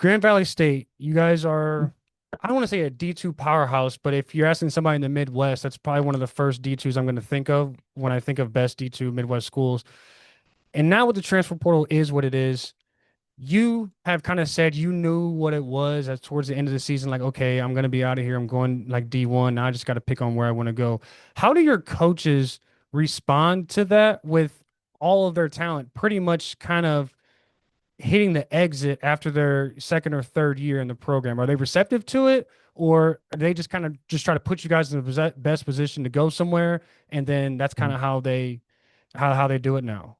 Grand Valley State, you guys are, I don't want to say a D2 powerhouse, but if you're asking somebody in the Midwest, that's probably one of the first D2s I'm going to think of when I think of best D2 Midwest schools. And now with the transfer portal is what it is. You have kind of said you knew what it was as towards the end of the season, like, okay, I'm going to be out of here. I'm going like D1. Now I just got to pick on where I want to go. How do your coaches respond to that with all of their talent pretty much kind of hitting the exit after their second or third year in the program? Are they receptive to it, or are they just kind of just try to put you guys in the best position to go somewhere, and then that's kind of how they do it now?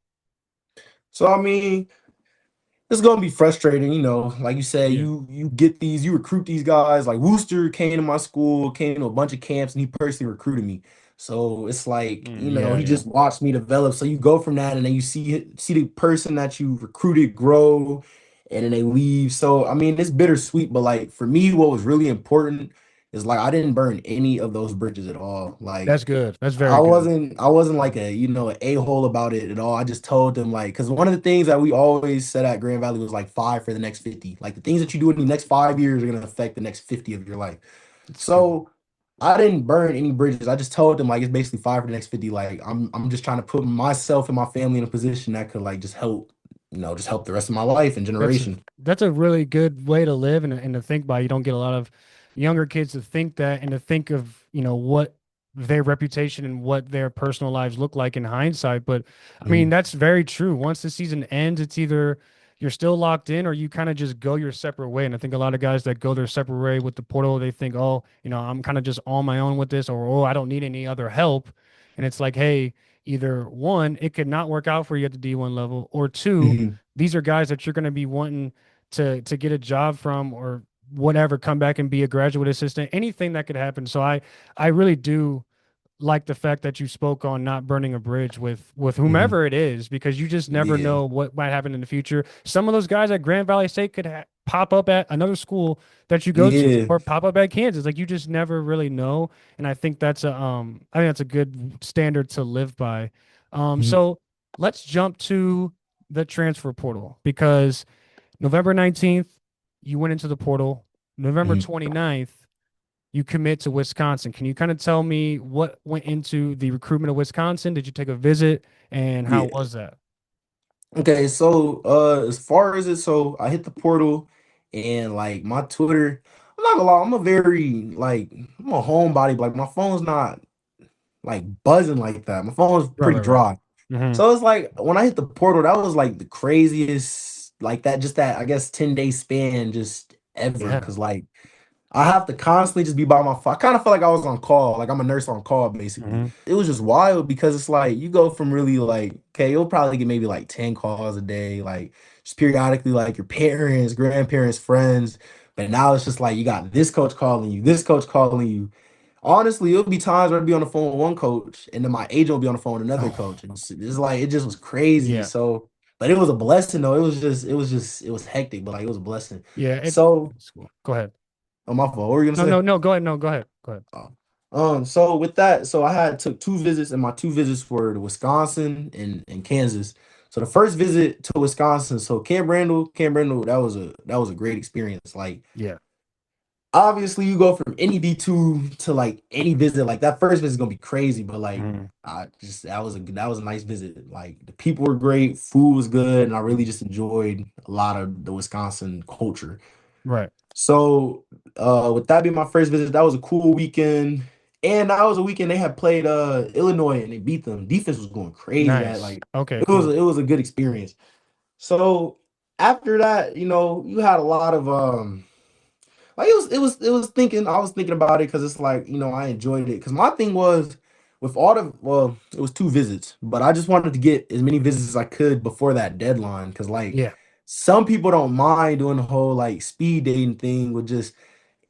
So I mean, it's gonna be frustrating, like you said, Yeah. you recruit these guys. Like Wooster came to my school, came to a bunch of camps, and he personally recruited me. So it's like, Yeah, he yeah. just watched me develop. So you go from that, and then you see the person that you recruited grow, and then they leave. So I mean, it's bittersweet, but like for me, what was really important is like I didn't burn any of those bridges at all. Like That's good. That's I very good. wasn't I wasn't like an a-hole about it at all. I just told them like because one of the things that we always said at Grand Valley was like five for the next 50. Like the things that you do in the next 5 years are gonna affect the next 50 of your life. It's good. So I didn't burn any bridges. I just told them like it's basically five for the next 50. Like I'm just trying to put myself and my family in a position that could like just help, just help the rest of my life and That's a generation. that's a really good way to live and to think by. You don't get a lot of younger kids to think that and to think of, what their reputation and what their personal lives look like in hindsight. But I mean, Mhm. that's very true. Once the season ends, it's either you're still locked in or you kind of just go your separate way. And I think a lot of guys that go their separate way with the portal, they think, oh, I'm kind of just on my own with this, or oh, I don't need any other help. And it's like, hey, either one, it could not work out for you at the D1 level, or two, Mhm. these are guys that you're going to be wanting to get a job from or whatever, come back and be a graduate assistant, anything that could happen. So I really do like the fact that you spoke on not burning a bridge with Mhm. whomever it is, because you just never Yeah. know what might happen in the future. Some of those guys at Grand Valley State could pop up at another school that you go to, Yeah. or pop up at Kansas. Like you just never really know, and I think that's a good standard to live by. Mhm. So let's jump to the transfer portal, because November 19th, you went into the portal. November Mhm. 29th, you commit to Wisconsin. Can you kind of tell me what went into the recruitment of Wisconsin? Did you take a visit, and how Yeah. was that? Okay, so as far as it, so I hit the portal and like my Twitter, I'm not gonna lie, I'm a homebody, but like my phone's not like buzzing like that. My phone's Right, pretty right, right. dry. Hmm. So it's like when I hit the portal, that was like the craziest, like that, just that I guess 10-day span just ever. Yeah. Cause like I have to constantly just be by my phone. I kind of felt like I was on call, like I'm a nurse on call, basically. Hmm. It was just wild because it's like you go from really like, okay, you'll probably get maybe like 10 calls a day, like just periodically, like your parents, grandparents, friends. But now it's just like you got this coach calling you, this coach calling you. Honestly, it'll be times where I'd be on the phone with one coach, and then my agent will be on the phone with another Oh, coach. And it's like it just was crazy. yeah. So, but it was a blessing though. It was hectic, but like it was a blessing. Yeah. So, It's cool. Go ahead. on my fault. What were you No, gonna no, say? no. Go ahead. No, go ahead. Go ahead. Oh. So with that, so I had took two visits, and my two visits were to Wisconsin and Kansas. So the first visit to Wisconsin, so Camp Randall, that was a great experience. Like Yeah. obviously you go from any D2 to like any visit, like that first visit is gonna be crazy, but like Mhm. I just that was a nice visit. Like the people were great, food was good, and I really just enjoyed a lot of the Wisconsin culture. Right. So, with that being my first visit, that was a cool weekend. And that was a weekend they had played Illinois and they beat them. Defense was going crazy. That Nice. like Okay. it was Cool. it was a good experience. So after that, you had a lot of like I was thinking about it because it's like, I enjoyed it. Because my thing was with all the well, it was two visits, but I just wanted to get as many visits as I could before that deadline. Because like Yeah. some people don't mind doing the whole like speed dating thing with just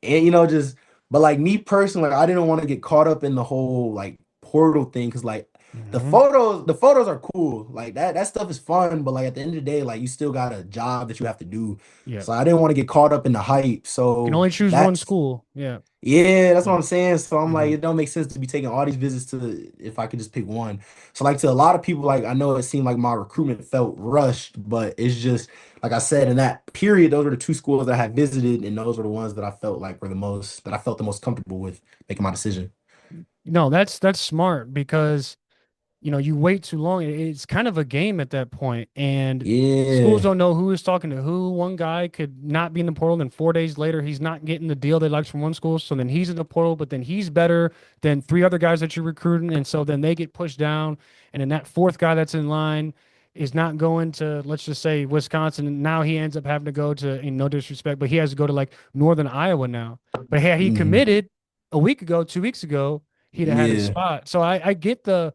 and just but like me personally, like, I didn't want to get caught up in the whole like portal thing because like Hmm. the photos are cool. Like that stuff is fun, but like at the end of the day, like you still got a job that you have to do. Yeah. So I didn't want to get caught up in the hype. You can So only choose one that's school. Yeah. yeah, that's what Yeah. I'm saying. So I'm like, Hmm. it don't make sense to be taking all these visits to if I could just pick one. So like to a lot of people, like I know it seemed like my recruitment felt rushed, but it's just like I said, in that period, those were the two schools that I had visited, and those were the ones that I felt like were the most that I felt the most comfortable with making my decision. No, that's smart because you wait too long. It's kind of a game at that point, and schools Yeah. don't know who is talking to who. One guy could not be in the portal, and 4 days later, he's not getting the deal they likes from one school. So then he's in the portal, but then he's better than three other guys that you're recruiting, and so then they get pushed down, and then that fourth guy that's in line is not going to, let's just say, Wisconsin, and now he ends up having to go to, in no disrespect, but he has to go to like Northern Iowa now. But had he Mhm. committed a week ago, 2 weeks ago, he'd have had his Yeah. spot. So I get the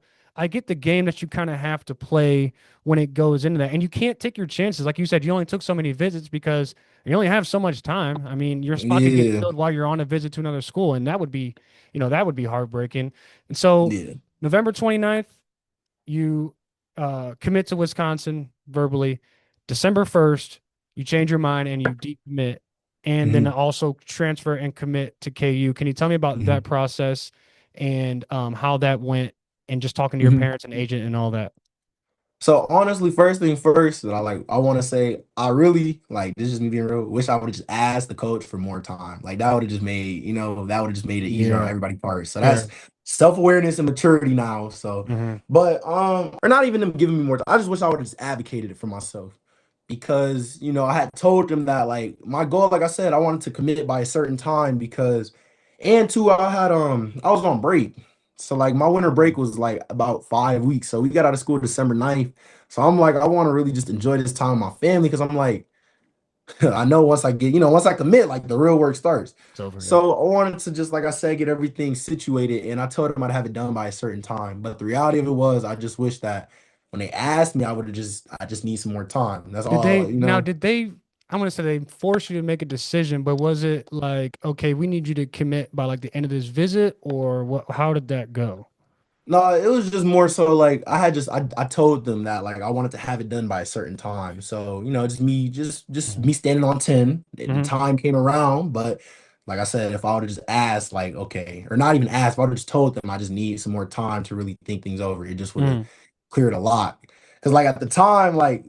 game that you kind of have to play when it goes into that. And you can't take your chances. Like you said, you only took so many visits because you only have so much time. I mean, your spot could get Yeah. filled while you're on a visit to another school, and that would be heartbreaking. And so Yeah. November 29th, you commit to Wisconsin verbally. December 1st, you change your mind and you decommit, and then Mhm. also transfer and commit to KU. Can you tell me about that Mhm. process and how that went, and just talking to your Mhm. parents and agent and all that? So honestly, first thing first, that I want to say I really like this is just me being real. Wish I would have just asked the coach for more time. Like that would have just made that would have just made it easier on Yeah, everybody's part. So that's fair. self-awareness and maturity now. So, Hmm. but or not even them giving me more time. I just wish I would have just advocated it for myself because I had told them that like my goal, like I said, I wanted to commit by a certain time because, and two, I was on break. So like my winter break was like about 5 weeks. So we got out of school December 9th. So I'm like, I want to really just enjoy this time with my family because I'm like, I know once I commit, like the real work starts. It's over. Yeah. So I wanted to just, like I said, get everything situated. And I told them I'd have it done by a certain time. But the reality of it was, I just wish that when they asked me, I just need some more time. That's Did all, they now? Did they? I'm gonna say they forced you to make a decision, but was it like, okay, we need you to commit by like the end of this visit, or what? How did that go? No, it was just more so like I told them that like I wanted to have it done by a certain time. So, just Hmm. me standing on 10. The Hmm. time came around, but like I said, if I would have just asked, like, okay, or not even asked, if I would have just told them I just need some more time to really think things over, it just would have Hmm. cleared a lot. Because like at the time, like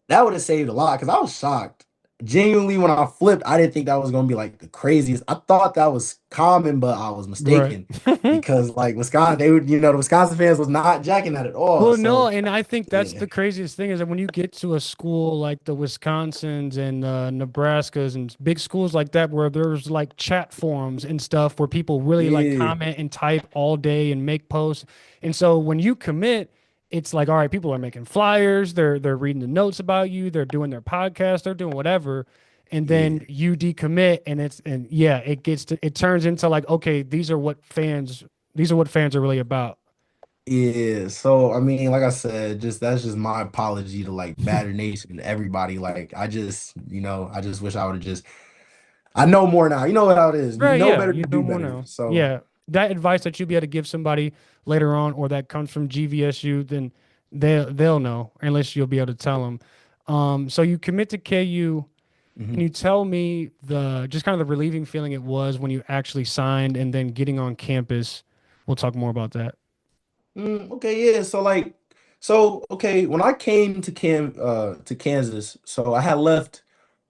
that would have saved a lot because I was shocked. Genuinely, when I flipped, I didn't think that was gonna be like the craziest. I thought that was common, but I was Right. mistaken because like Wisconsin, they would, the Wisconsin fans was not jacking that at all. Well, no, So and I think that's yeah, the craziest thing is that when you get to a school like the Wisconsins and Nebraskas and big schools like that, where there's like chat forums and stuff where people really like yeah, comment and type all day and make posts. And so when you commit, it's like, all right, people are making flyers, they're reading the notes about you, they're doing their podcast, they're doing whatever. And yeah. then you decommit and yeah, it turns into like, okay, these are what fans are really about. Yeah, so I mean, like I said, just that's just my apology to like Batter Nation and everybody. Like, I just wish I would have just. I know more now. You know how it is. You Right, know yeah, better you to know do more better. now. So, Yeah, that advice that you'll be able to give somebody later on, or that comes from GVSU, then they'll know, unless you'll be able to tell them. So you commit to KU. Can mhm. you tell me the just kind of the relieving feeling it was when you actually signed and then getting on campus? We'll talk more about that. Okay, yeah. So when I came to Kansas, so I had left.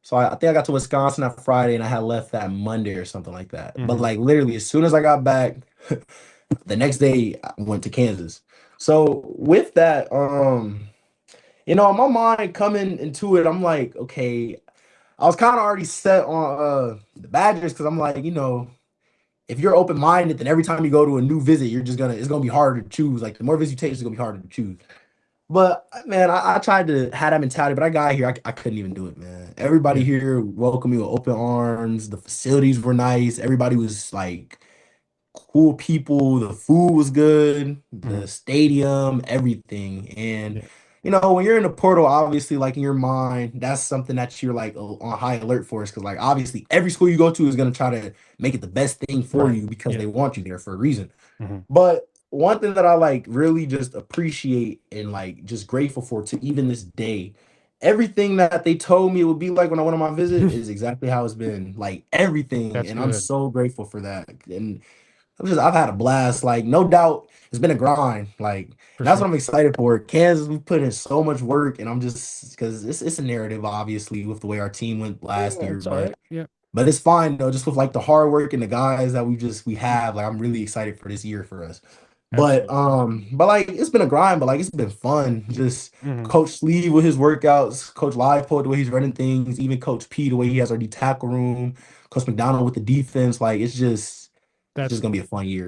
So I think I got to Wisconsin that Friday, and I had left that Monday or something like that. But Hmm. like literally, as soon as I got back, the next day I went to Kansas. So with that, my mind coming into it, I'm like, okay, I was kind of already set on the Badgers because I'm like, if you're open minded, then every time you go to a new visit, it's gonna be harder to choose. Like the more visits you take, it's gonna be harder to choose. But man, I tried to have that mentality, but I got here, I couldn't even do it, man. Everybody Yeah. here welcomed me with open arms. The facilities were nice. Everybody was like cool people. The food was good. Hmm. The stadium, everything. And Yeah. when you're in the portal, obviously, like in your mind, that's something that you're like on high alert for, is because like obviously every school you go to is gonna try to make it the best thing for Right. you because Yeah. they want you there for a reason. Hmm. But one thing that I like really just appreciate and like just grateful for to even this day, everything that they told me it would be like when I went on my visit is exactly how it's been. Like everything, That's and I'm good so grateful for that. And I've had a blast. Like no doubt, it's been a grind. Like and for that's sure. what I'm excited for. Kansas, we put in so much work, and I'm just because it's a narrative, obviously, with the way our team went last Yeah, year, it's all right. Yeah, but it's fine though, just with like the hard work and the guys that we have. Like I'm really excited for this year for us. absolutely. But like it's been a grind, but like it's been fun. Just Hmm. Coach Sleeve with his workouts, Coach Livepold the way he's running things, even Coach P the way he has our D tackle room, Coach McDonald with the defense. Like it's just That's gonna be a fun year.